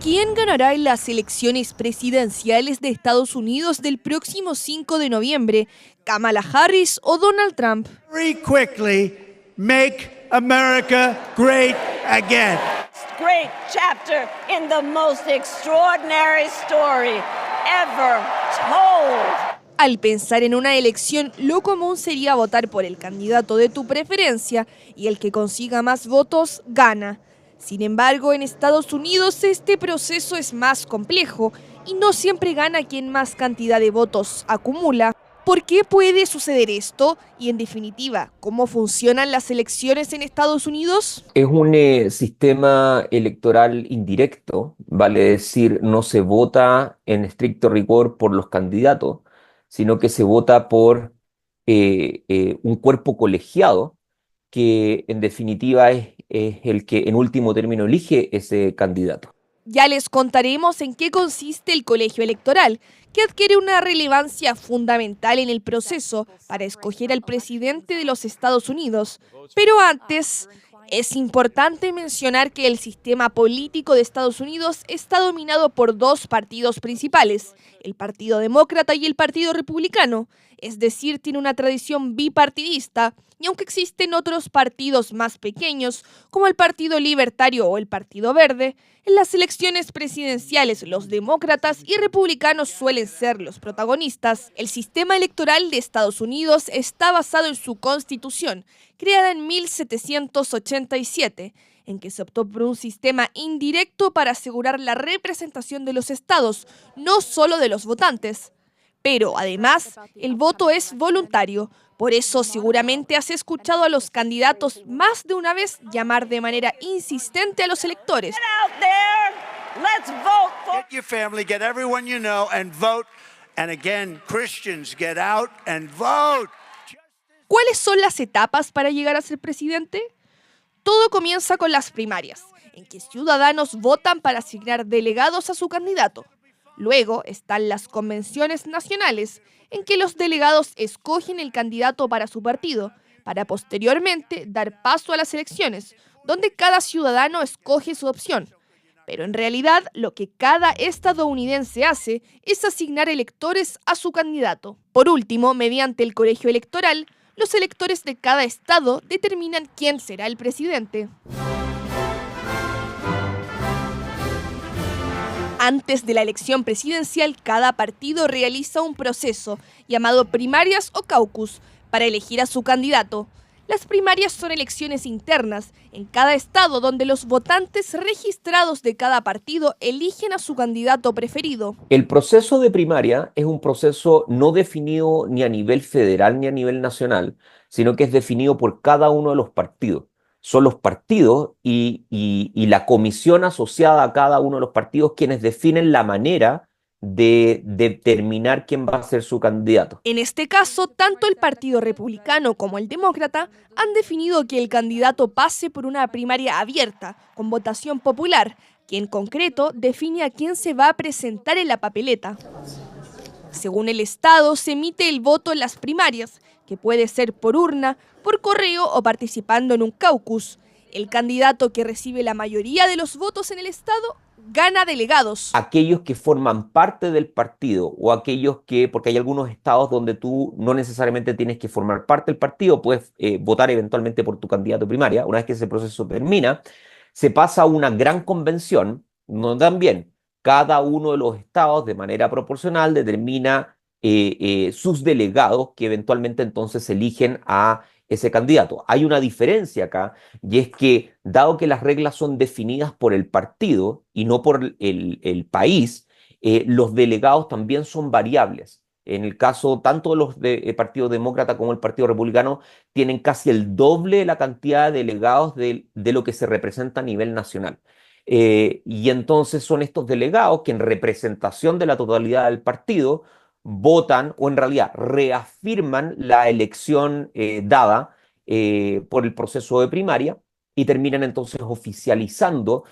¿Quién ganará en las elecciones presidenciales de Estados Unidos del próximo 5 de noviembre? ¿Kamala Harris o Donald Trump? Very quickly, make America great again. Great chapter in the most extraordinary story ever told. Al pensar en una elección, lo común sería votar por el candidato de tu preferencia y el que consiga más votos gana. Sin embargo, en Estados Unidos este proceso es más complejo y no siempre gana quien más cantidad de votos acumula. ¿Por qué puede suceder esto? Y en definitiva, ¿cómo funcionan las elecciones en Estados Unidos? Es un sistema electoral indirecto, vale decir, no se vota en estricto rigor por los candidatos, sino que se vota por un cuerpo colegiado que en definitiva es el que en último término elige ese candidato. Ya les contaremos en qué consiste el colegio electoral, que adquiere una relevancia fundamental en el proceso para escoger al presidente de los Estados Unidos. Pero antes, es importante mencionar que el sistema político de Estados Unidos está dominado por dos partidos principales, el Partido Demócrata y el Partido Republicano, es decir, tiene una tradición bipartidista, y aunque existen otros partidos más pequeños, como el Partido Libertario o el Partido Verde, en las elecciones presidenciales los demócratas y republicanos suelen ser los protagonistas. El sistema electoral de Estados Unidos está basado en su constitución, creada en 1787, en que se optó por un sistema indirecto para asegurar la representación de los estados, no solo de los votantes. Pero además, el voto es voluntario. Por eso seguramente has escuchado a los candidatos más de una vez llamar de manera insistente a los electores. Get out there, let's vote for Get your family, get everyone you know, and vote. And again, Christians, get out and vote. ¿Cuáles son las etapas para llegar a ser presidente? Todo comienza con las primarias, en que ciudadanos votan para asignar delegados a su candidato. Luego están las convenciones nacionales, en que los delegados escogen el candidato para su partido, para posteriormente dar paso a las elecciones, donde cada ciudadano escoge su opción. Pero en realidad, lo que cada estadounidense hace es asignar electores a su candidato. Por último, mediante el colegio electoral, los electores de cada estado determinan quién será el presidente. Antes de la elección presidencial, cada partido realiza un proceso llamado primarias o caucus para elegir a su candidato. Las primarias son elecciones internas en cada estado donde los votantes registrados de cada partido eligen a su candidato preferido. El proceso de primaria es un proceso no definido ni a nivel federal ni a nivel nacional, sino que es definido por cada uno de los partidos. Son los partidos y la comisión asociada a cada uno de los partidos quienes definen la manera de determinar quién va a ser su candidato. En este caso, tanto el Partido Republicano como el Demócrata han definido que el candidato pase por una primaria abierta, con votación popular, que en concreto define a quién se va a presentar en la papeleta. Según el estado, se emite el voto en las primarias, que puede ser por urna, por correo o participando en un caucus. El candidato que recibe la mayoría de los votos en el estado gana delegados. Aquellos que forman parte del partido o aquellos que, porque hay algunos estados donde tú no necesariamente tienes que formar parte del partido, puedes votar eventualmente por tu candidato primaria. Una vez que ese proceso termina, se pasa a una gran convención, donde también cada uno de los estados de manera proporcional determina sus delegados que eventualmente entonces eligen a ese candidato. Hay una diferencia acá y es que dado que las reglas son definidas por el partido y no por el país, los delegados también son variables. En el caso tanto de los Partido Demócrata como el Partido Republicano tienen casi el doble de la cantidad de delegados de lo que se representa a nivel nacional. Y entonces son estos delegados que en representación de la totalidad del partido votan o en realidad reafirman la elección dada por el proceso de primaria y terminan entonces oficializando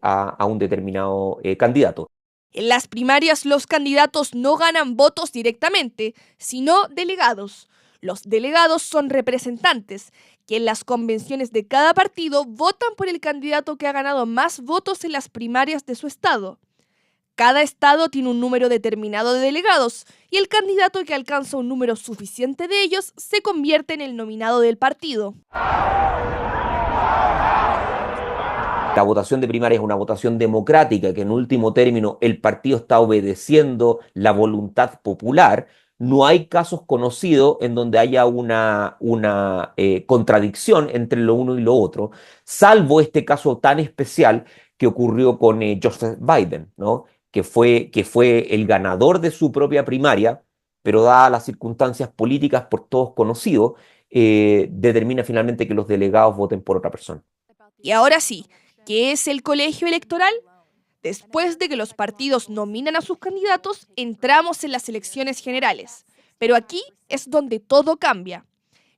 a un determinado candidato. En las primarias los candidatos no ganan votos directamente, sino delegados. Los delegados son representantes, que en las convenciones de cada partido votan por el candidato que ha ganado más votos en las primarias de su estado. Cada estado tiene un número determinado de delegados y el candidato que alcanza un número suficiente de ellos se convierte en el nominado del partido. La votación de primaria es una votación democrática, que en último término el partido está obedeciendo la voluntad popular. No hay casos conocidos en donde haya una contradicción entre lo uno y lo otro, salvo este caso tan especial que ocurrió con Joseph Biden, ¿no? que fue el ganador de su propia primaria, pero dadas las circunstancias políticas por todos conocidos, determina finalmente que los delegados voten por otra persona. Y ahora sí, ¿qué es el colegio electoral? Después de que los partidos nominan a sus candidatos, entramos en las elecciones generales. Pero aquí es donde todo cambia.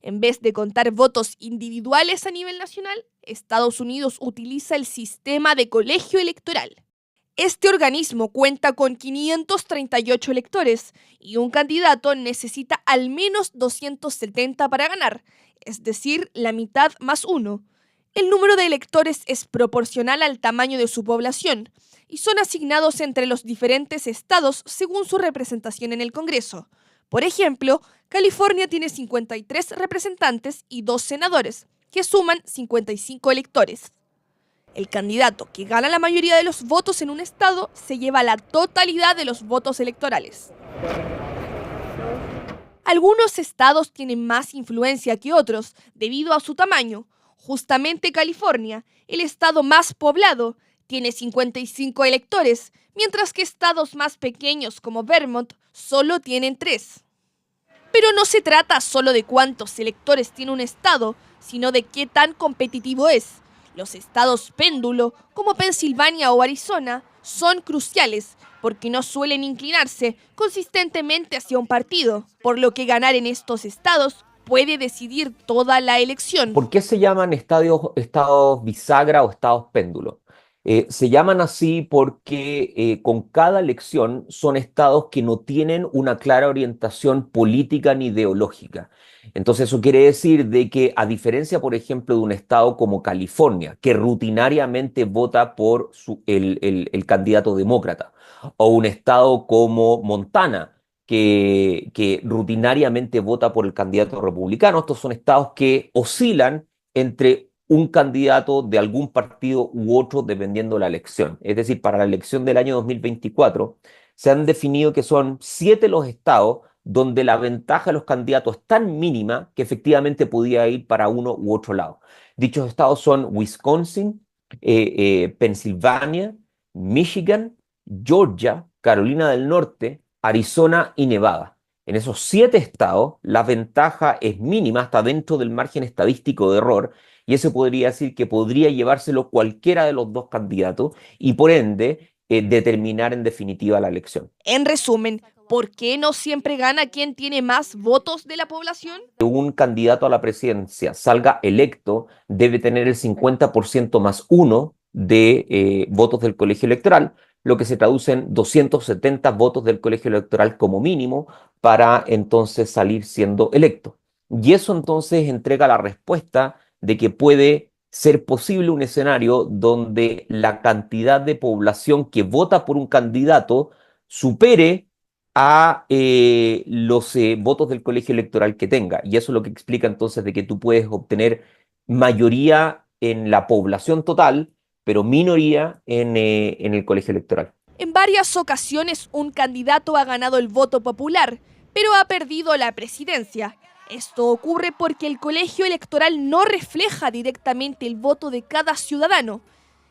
En vez de contar votos individuales a nivel nacional, Estados Unidos utiliza el sistema de colegio electoral. Este organismo cuenta con 538 electores y un candidato necesita al menos 270 para ganar, es decir, la mitad más uno. El número de electores es proporcional al tamaño de su población y son asignados entre los diferentes estados según su representación en el Congreso. Por ejemplo, California tiene 53 representantes y 2 senadores, que suman 55 electores. El candidato que gana la mayoría de los votos en un estado se lleva la totalidad de los votos electorales. Algunos estados tienen más influencia que otros debido a su tamaño. Justamente California, el estado más poblado, tiene 55 electores, mientras que estados más pequeños como Vermont solo tienen 3. Pero no se trata solo de cuántos electores tiene un estado, sino de qué tan competitivo es. Los estados péndulo, como Pensilvania o Arizona, son cruciales porque no suelen inclinarse consistentemente hacia un partido, por lo que ganar en estos estados puede decidir toda la elección. ¿Por qué se llaman estados bisagra o estados péndulo? Se llaman así porque con cada elección son estados que no tienen una clara orientación política ni ideológica. Entonces eso quiere decir de que, a diferencia, por ejemplo, de un estado como California, que rutinariamente vota por el candidato demócrata, o un estado como Montana, que rutinariamente vota por el candidato republicano. Estos son estados que oscilan entre un candidato de algún partido u otro dependiendo de la elección. Es decir, para la elección del año 2024 se han definido que son 7 los estados donde la ventaja de los candidatos es tan mínima que efectivamente podía ir para uno u otro lado. Dichos estados son Wisconsin, Pensilvania, Michigan, Georgia, Carolina del Norte, Arizona y Nevada. En esos 7 estados la ventaja es mínima, hasta dentro del margen estadístico de error, y eso podría decir que podría llevárselo cualquiera de los dos candidatos y por ende determinar en definitiva la elección. En resumen, ¿por qué no siempre gana quien tiene más votos de la población? Que un candidato a la presidencia salga electo debe tener el 50% más 1 de votos del colegio electoral, lo que se traduce en 270 votos del colegio electoral como mínimo para entonces salir siendo electo. Y eso entonces entrega la respuesta de que puede ser posible un escenario donde la cantidad de población que vota por un candidato supere a los votos del colegio electoral que tenga. Y eso es lo que explica entonces de que tú puedes obtener mayoría en la población total, pero minoría en el colegio electoral. En varias ocasiones un candidato ha ganado el voto popular, pero ha perdido la presidencia. Esto ocurre porque el colegio electoral no refleja directamente el voto de cada ciudadano.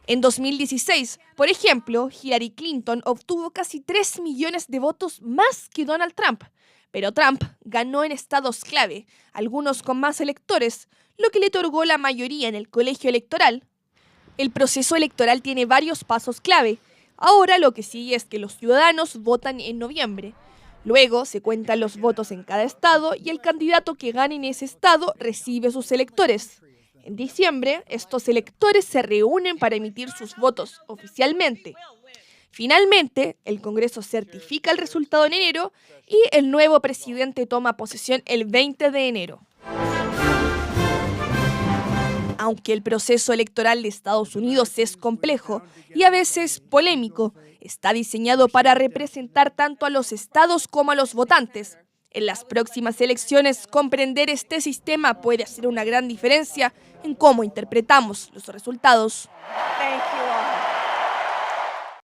En 2016, por ejemplo, Hillary Clinton obtuvo casi 3 millones de votos más que Donald Trump, pero Trump ganó en estados clave, algunos con más electores, lo que le otorgó la mayoría en el colegio electoral. El proceso electoral tiene varios pasos clave. Ahora lo que sigue es que los ciudadanos votan en noviembre. Luego se cuentan los votos en cada estado y el candidato que gane en ese estado recibe sus electores. En diciembre, estos electores se reúnen para emitir sus votos oficialmente. Finalmente, el Congreso certifica el resultado en enero y el nuevo presidente toma posesión el 20 de enero. Aunque el proceso electoral de Estados Unidos es complejo y a veces polémico, está diseñado para representar tanto a los estados como a los votantes. En las próximas elecciones, comprender este sistema puede hacer una gran diferencia en cómo interpretamos los resultados. Thank you.